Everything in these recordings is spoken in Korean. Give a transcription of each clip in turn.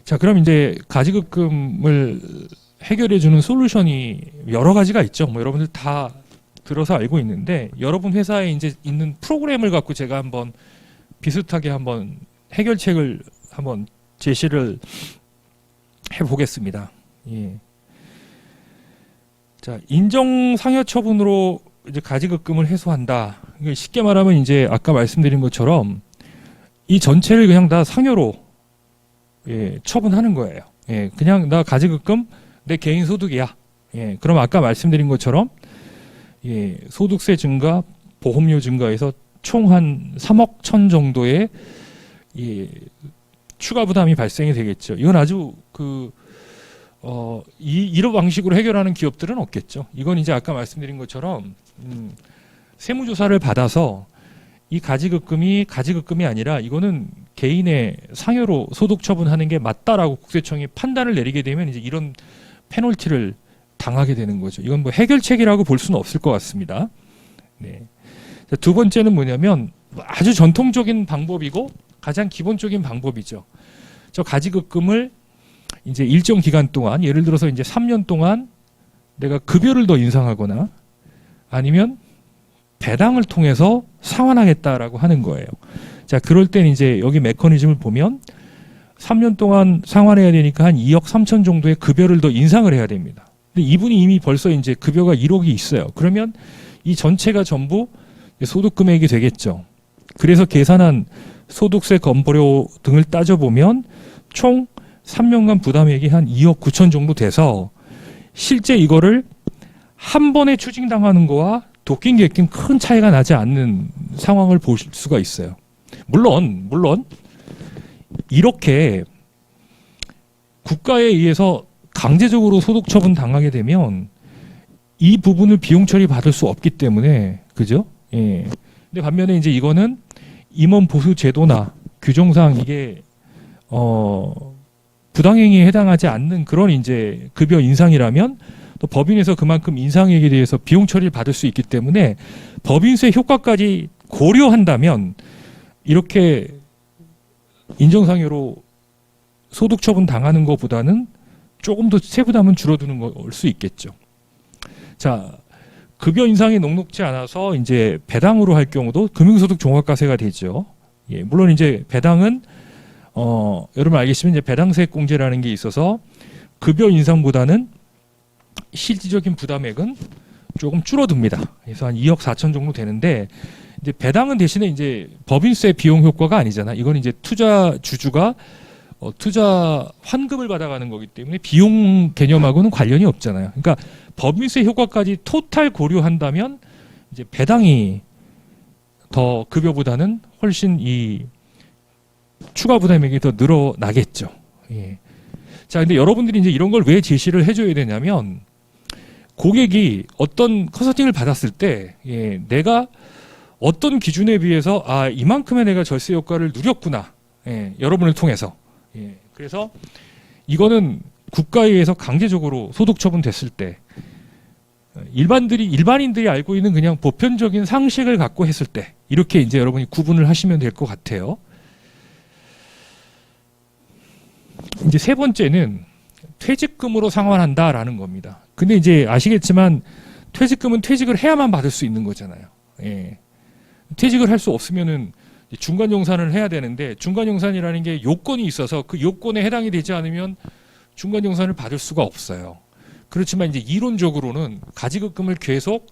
자, 그럼 이제 가지급금을 해결해주는 솔루션이 여러 가지가 있죠. 뭐 여러분들 다 들어서 알고 있는데, 여러분 회사에 이제 있는 프로그램을 갖고 제가 한번 비슷하게 한번 해결책을 한번 제시를 해보겠습니다. 예. 자, 인정상여처분으로 이제 가지급금을 해소한다. 쉽게 말하면 이제 아까 말씀드린 것처럼 이 전체를 그냥 다 상여로 처분하는 거예요. 그냥 나 가지급금 내 개인 소득이야. 그럼 아까 말씀드린 것처럼 소득세 증가, 보험료 증가해서 총 한 3억 천 정도의 추가 부담이 발생이 되겠죠. 이건 아주 이런 방식으로 해결하는 기업들은 없겠죠. 이건 이제 아까 말씀드린 것처럼 세무조사를 받아서 이 가지급금이 아니라 이거는 개인의 상여로 소득 처분하는 게 맞다라고 국세청이 판단을 내리게 되면 이제 이런 페널티를 당하게 되는 거죠. 이건 뭐 해결책이라고 볼 수는 없을 것 같습니다. 네. 자, 두 번째는 뭐냐면 아주 전통적인 방법이고 가장 기본적인 방법이죠. 저 가지급금을 이제 일정 기간 동안, 예를 들어서 이제 3년 동안 내가 급여를 더 인상하거나 아니면 배당을 통해서 상환하겠다라고 하는 거예요. 자, 그럴 때는 이제 여기 메커니즘을 보면 3년 동안 상환해야 되니까 한 2억 3천 정도의 급여를 더 인상을 해야 됩니다. 근데 이분이 이미 벌써 이제 급여가 1억이 있어요. 그러면 이 전체가 전부 소득 금액이 되겠죠. 그래서 계산한 소득세 건보료 등을 따져보면 총 3년간 부담액이 한 2억 9천 정도 돼서 실제 이거를 한 번에 추징당하는 거와 도끼인 객긴 큰 차이가 나지 않는 상황을 보실 수가 있어요. 물론 이렇게 국가에 의해서 강제적으로 소득 처분 당하게 되면 이 부분을 비용 처리 받을 수 없기 때문에, 그죠? 근데 반면에 이제 이거는 임원 보수 제도나 규정상 이게 부당행위에 해당하지 않는 그런 이제 급여 인상이라면 또 법인에서 그만큼 인상액에 대해서 비용 처리를 받을 수 있기 때문에 법인세 효과까지 고려한다면 이렇게 인정상여로 소득 처분 당하는 것보다는 조금 더 세부담은 줄어드는 걸 수 있겠죠. 자, 급여 인상이 녹록지 않아서 이제 배당으로 할 경우도 금융소득 종합과세가 되죠. 물론 이제 배당은 여러분 알겠지만 이제 배당세액공제라는 게 있어서 급여 인상보다는 실질적인 부담액은 조금 줄어듭니다. 그래서 한 2억 4천 정도 되는데 이제 배당은 대신에 이제 법인세 비용 효과가 아니잖아. 이건 이제 투자 주주가 투자 환급을 받아가는 거기 때문에 비용 개념하고는 관련이 없잖아요. 그러니까 법인세 효과까지 토탈 고려한다면 이제 배당이 더 급여보다는 훨씬 이 추가 부담액이 더 늘어나겠죠. 자, 근데 여러분들이 이제 이런 걸 왜 제시를 해줘야 되냐면 고객이 어떤 컨설팅을 받았을 때 내가 어떤 기준에 비해서 이만큼의 내가 절세 효과를 누렸구나. 여러분을 통해서. 그래서 이거는 국가에 의해서 강제적으로 소득 처분됐을 때 일반인들이 알고 있는 그냥 보편적인 상식을 갖고 했을 때 이렇게 이제 여러분이 구분을 하시면 될 것 같아요. 이제 세 번째는 퇴직금으로 상환한다라는 겁니다. 근데 이제 아시겠지만 퇴직금은 퇴직을 해야만 받을 수 있는 거잖아요. 퇴직을 할 수 없으면은 중간용산을 해야 되는데 중간용산이라는 게 요건이 있어서 그 요건에 해당이 되지 않으면 중간용산을 받을 수가 없어요. 그렇지만 이제 이론적으로는 가지급금을 계속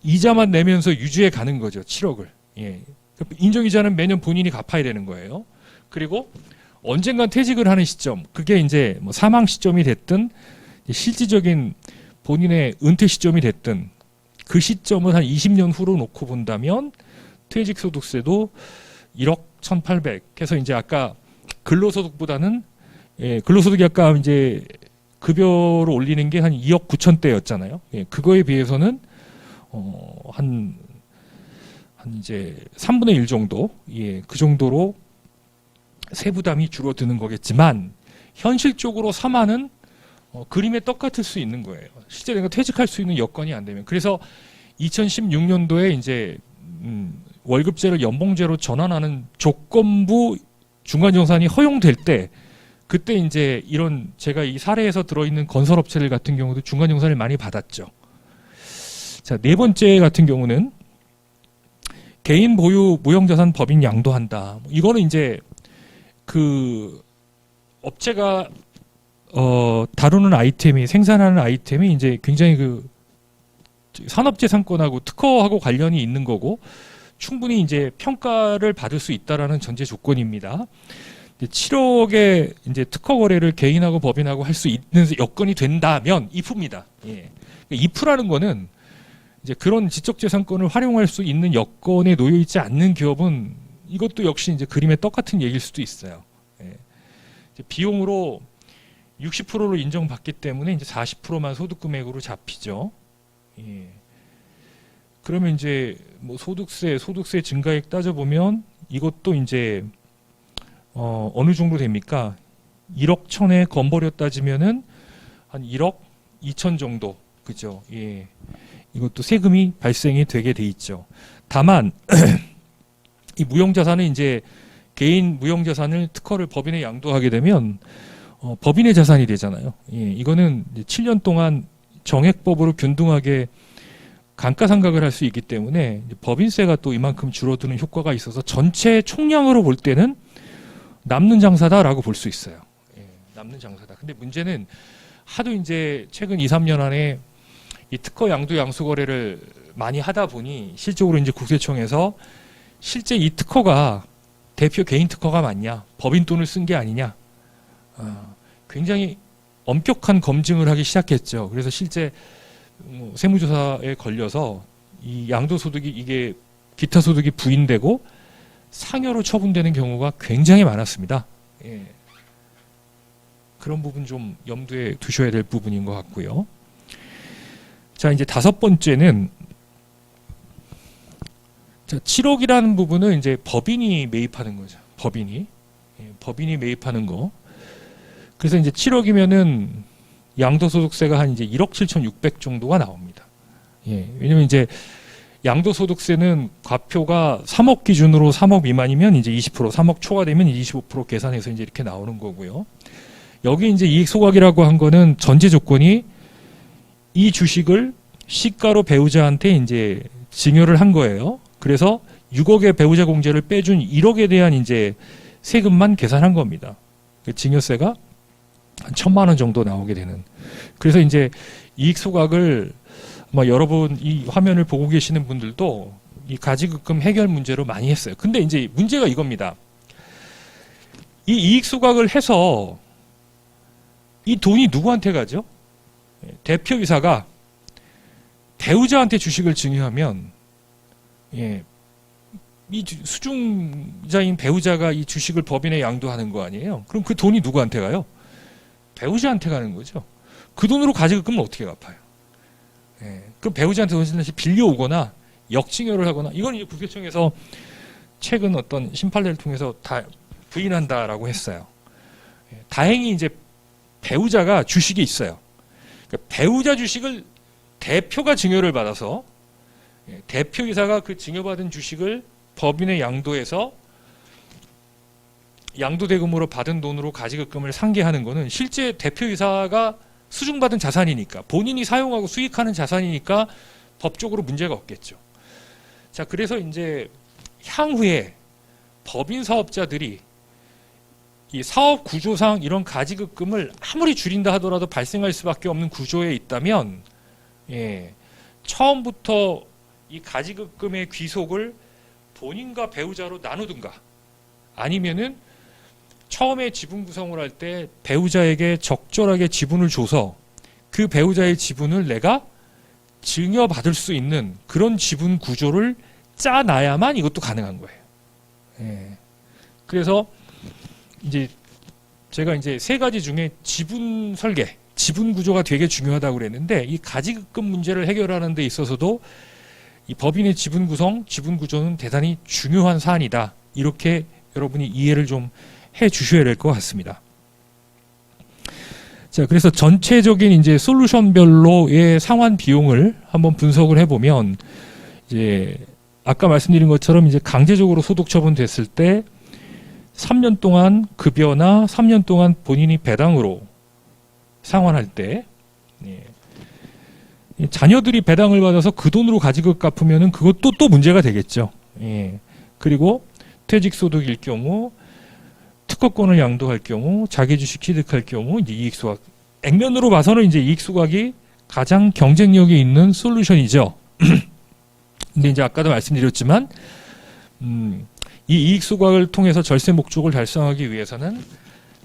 이자만 내면서 유지해 가는 거죠. 7억을. 인정이자는 매년 본인이 갚아야 되는 거예요. 그리고 언젠간 퇴직을 하는 시점, 그게 이제 뭐 사망 시점이 됐든 실질적인 본인의 은퇴 시점이 됐든 그 시점을 한 20년 후로 놓고 본다면 퇴직소득세도 1억 1,800 해서 이제 아까 근로소득보다는 근로소득이 아까 이제 급여로 올리는 게 한 2억 9천대였잖아요. 그거에 비해서는 한 이제 3분의 1 정도, 그 정도로 세부담이 줄어드는 거겠지만 현실적으로 3만은 그림에 똑같을 수 있는 거예요. 실제 내가 퇴직할 수 있는 여건이 안 되면. 그래서 2016년도에 이제 월급제를 연봉제로 전환하는 조건부 중간정산이 허용될 때 그때 이제 이런 제가 이 사례에서 들어있는 건설업체들 같은 경우도 중간정산을 많이 받았죠. 자, 네 번째 같은 경우는 개인 보유 무형자산 법인 양도한다. 이거는 이제 그 업체가 다루는 아이템이 생산하는 아이템이 이제 굉장히 그 산업재산권하고 특허하고 관련이 있는 거고 충분히 이제 평가를 받을 수 있다라는 전제 조건입니다. 7억의 이제 특허 거래를 개인하고 법인하고 할 수 있는 여건이 된다면 if입니다. 예. if라는 거는 이제 그런 지적재산권을 활용할 수 있는 여건에 놓여 있지 않는 기업은 이것도 역시 이제 그림의 떡 같은 얘기일 수도 있어요. 예. 이제 비용으로 60%를 인정받기 때문에 이제 40%만 소득금액으로 잡히죠. 예. 그러면 이제 뭐 소득세 증가액 따져보면 이것도 이제 어느 정도 됩니까? 1억 천에 건버려 따지면은 한 1억 2천 정도, 그죠? 예. 이것도 세금이 발생이 되게 돼 있죠. 다만 이 무형자산은 이제 개인 무형자산을 특허를 법인에 양도하게 되면 법인의 자산이 되잖아요. 예. 이거는 이제 7년 동안 정액법으로 균등하게 감가상각을 할 수 있기 때문에 법인세가 또 이만큼 줄어드는 효과가 있어서 전체 총량으로 볼 때는 남는 장사다라고 볼 수 있어요. 예, 남는 장사다. 근데 문제는 하도 이제 최근 2, 3년 안에 이 특허 양도 양수 거래를 많이 하다 보니 실적으로 이제 국세청에서 실제 이 특허가 대표 개인 특허가 맞냐, 법인 돈을 쓴 게 아니냐, 굉장히 엄격한 검증을 하기 시작했죠. 그래서 실제 세무조사에 걸려서 이 양도소득이 이게 기타 소득이 부인되고 상여로 처분되는 경우가 굉장히 많았습니다. 예. 그런 부분 좀 염두에 두셔야 될 부분인 것 같고요. 자, 이제 다섯 번째는 자, 7억이라는 부분은 이제 법인이 매입하는 거죠. 법인이 매입하는 거. 그래서 이제 7억이면은 양도소득세가 한 이제 1억 7,600 정도가 나옵니다. 예, 왜냐면 이제 양도소득세는 과표가 3억 기준으로 3억 미만이면 이제 20%, 3억 초과 되면 25% 계산해서 이제 이렇게 나오는 거고요. 여기 이제 이익 소각이라고 한 거는 전제 조건이 이 주식을 시가로 배우자한테 이제 증여를 한 거예요. 그래서 6억의 배우자 공제를 빼준 1억에 대한 이제 세금만 계산한 겁니다. 증여세가 한 1,000만 원 정도 나오게 되는. 그래서 이제 이익 소각을 여러분 이 화면을 보고 계시는 분들도 이 가지급금 해결 문제로 많이 했어요. 근데 이제 문제가 이겁니다. 이 이익 소각을 해서 이 돈이 누구한테 가죠? 대표이사가 배우자한테 주식을 증여하면 이 수중자인 배우자가 이 주식을 법인에 양도하는 거 아니에요? 그럼 그 돈이 누구한테 가요? 배우자한테 가는 거죠. 그 돈으로 가지급금을 어떻게 갚아요? 그 배우자한테 돈 다시 빌려오거나 역증여를 하거나 이건 이제 국세청에서 최근 어떤 심판례를 통해서 다 부인한다라고 했어요. 다행히 이제 배우자가 주식이 있어요. 그러니까 배우자 주식을 대표가 증여를 받아서 대표이사가 그 증여받은 주식을 법인에 양도해서 양도대금으로 받은 돈으로 가지급금을 상계하는 거는 실제 대표이사가 수중받은 자산이니까 본인이 사용하고 수익하는 자산이니까 법적으로 문제가 없겠죠. 자, 그래서 이제 향후에 법인 사업자들이 이 사업 구조상 이런 가지급금을 아무리 줄인다 하더라도 발생할 수밖에 없는 구조에 있다면 처음부터 이 가지급금의 귀속을 본인과 배우자로 나누든가 아니면은 처음에 지분 구성을 할 때 배우자에게 적절하게 지분을 줘서 그 배우자의 지분을 내가 증여받을 수 있는 그런 지분 구조를 짜놔야만 이것도 가능한 거예요. 그래서 이제 제가 이제 세 가지 중에 지분 설계, 지분 구조가 되게 중요하다고 그랬는데 이 가지급금 문제를 해결하는 데 있어서도 이 법인의 지분 구성, 지분 구조는 대단히 중요한 사안이다. 이렇게 여러분이 이해를 좀 해 주셔야 될 것 같습니다. 자, 그래서 전체적인 이제 솔루션별로의 상환 비용을 한번 분석을 해보면 이제 아까 말씀드린 것처럼 이제 강제적으로 소득 처분됐을 때 3년 동안 급여나 3년 동안 본인이 배당으로 상환할 때 예. 자녀들이 배당을 받아서 그 돈으로 가지급 갚으면은 그것도 또 문제가 되겠죠. 예. 그리고 퇴직소득일 경우, 특허권을 양도할 경우, 자기주식 취득할 경우 이제 이익소각, 액면으로 봐서는 이제 이익소각이 가장 경쟁력이 있는 솔루션이죠. 근데 이제 아까도 말씀드렸지만 이 이익소각을 통해서 절세 목적을 달성하기 위해서는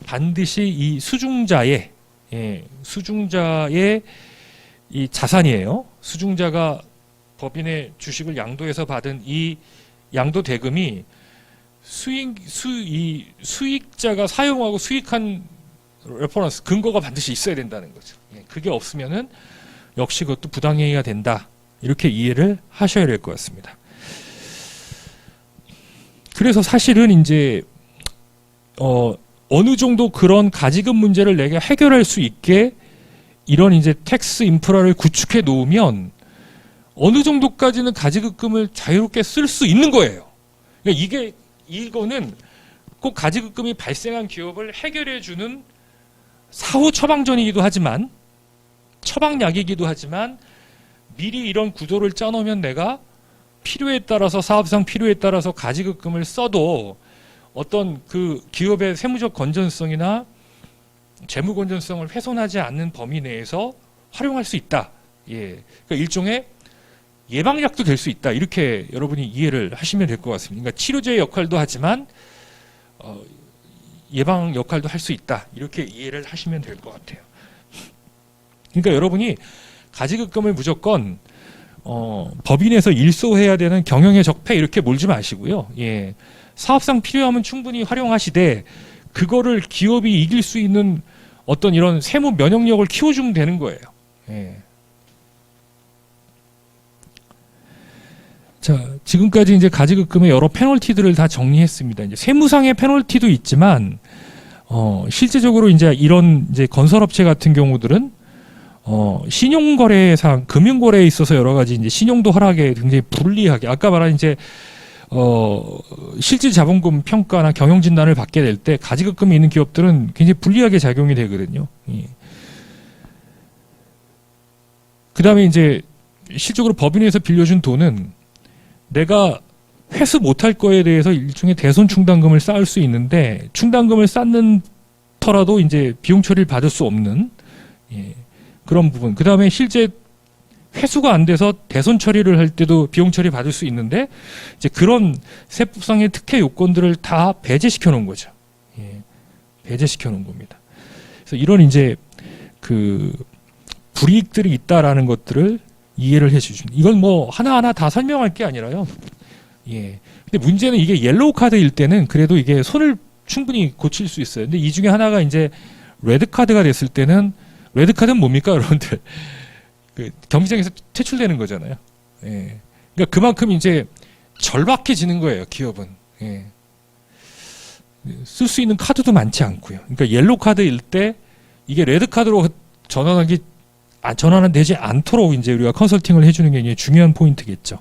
반드시 이 수중자의 이 자산이에요. 수중자가 법인의 주식을 양도해서 받은 이 양도 대금이 수익자가 사용하고 수익한 레퍼런스 근거가 반드시 있어야 된다는 거죠. 그게 없으면은 역시 그것도 부당행위가 된다. 이렇게 이해를 하셔야 될 것 같습니다. 그래서 사실은 이제 어느 정도 그런 가지급 문제를 내가 해결할 수 있게 이런 이제 텍스 인프라를 구축해 놓으면 어느 정도까지는 가지급금을 자유롭게 쓸 수 있는 거예요. 그러니까 이거는 꼭 가지급금이 발생한 기업을 해결해 주는 사후 처방전이기도 하지만 처방약이기도 하지만 미리 이런 구조를 짜놓으면 내가 필요에 따라서 사업상 필요에 따라서 가지급금을 써도 어떤 그 기업의 세무적 건전성이나 재무 건전성을 훼손하지 않는 범위 내에서 활용할 수 있다. 예, 그러니까 일종의 예방약도 될 수 있다. 이렇게 여러분이 이해를 하시면 될 것 같습니다. 그러니까 치료제의 역할도 하지만 예방 역할도 할 수 있다. 이렇게 이해를 하시면 될 것 같아요. 그러니까 여러분이 가지급금을 무조건 법인에서 일소해야 되는 경영의 적폐 이렇게 몰지 마시고요. 예, 사업상 필요하면 충분히 활용하시되 그거를 기업이 이길 수 있는 어떤 이런 세무 면역력을 키워주면 되는 거예요. 예. 자, 지금까지 이제 가지급금의 여러 페널티들을 다 정리했습니다. 이제 세무상의 페널티도 있지만 실제적으로 이제 이런 이제 건설업체 같은 경우들은 신용거래상 금융거래에 있어서 여러 가지 이제 신용도 허락에 굉장히 불리하게 아까 말한 이제 실질 자본금 평가나 경영 진단을 받게 될 때 가지급금이 있는 기업들은 굉장히 불리하게 작용이 되거든요. 예. 그다음에 이제 실적으로 법인에서 빌려준 돈은 내가 회수 못할 거에 대해서 일종의 대손 충당금을 쌓을 수 있는데 충당금을 쌓는 터라도 이제 비용 처리를 받을 수 없는 예, 그런 부분. 그다음에 실제 회수가 안 돼서 대손 처리를 할 때도 비용 처리 받을 수 있는데 이제 그런 세법상의 특혜 요건들을 다 배제시켜 놓은 거죠. 예, 배제시켜 놓은 겁니다. 그래서 이런 이제 그 불이익들이 있다라는 것들을 이해를 해주신. 이건 뭐 하나하나 다 설명할 게 아니라요. 예. 근데 문제는 이게 옐로우 카드일 때는 그래도 이게 손을 충분히 고칠 수 있어요. 근데 이 중에 하나가 이제 레드 카드가 됐을 때는 레드 카드는 뭡니까, 여러분들? 그 경기장에서 퇴출되는 거잖아요. 예. 그러니까 그만큼 이제 절박해지는 거예요, 기업은. 예. 쓸 수 있는 카드도 많지 않고요. 그러니까 옐로우 카드일 때 이게 레드 카드로 전환되지 않도록 이제 우리가 컨설팅을 해주는 게 중요한 포인트겠죠.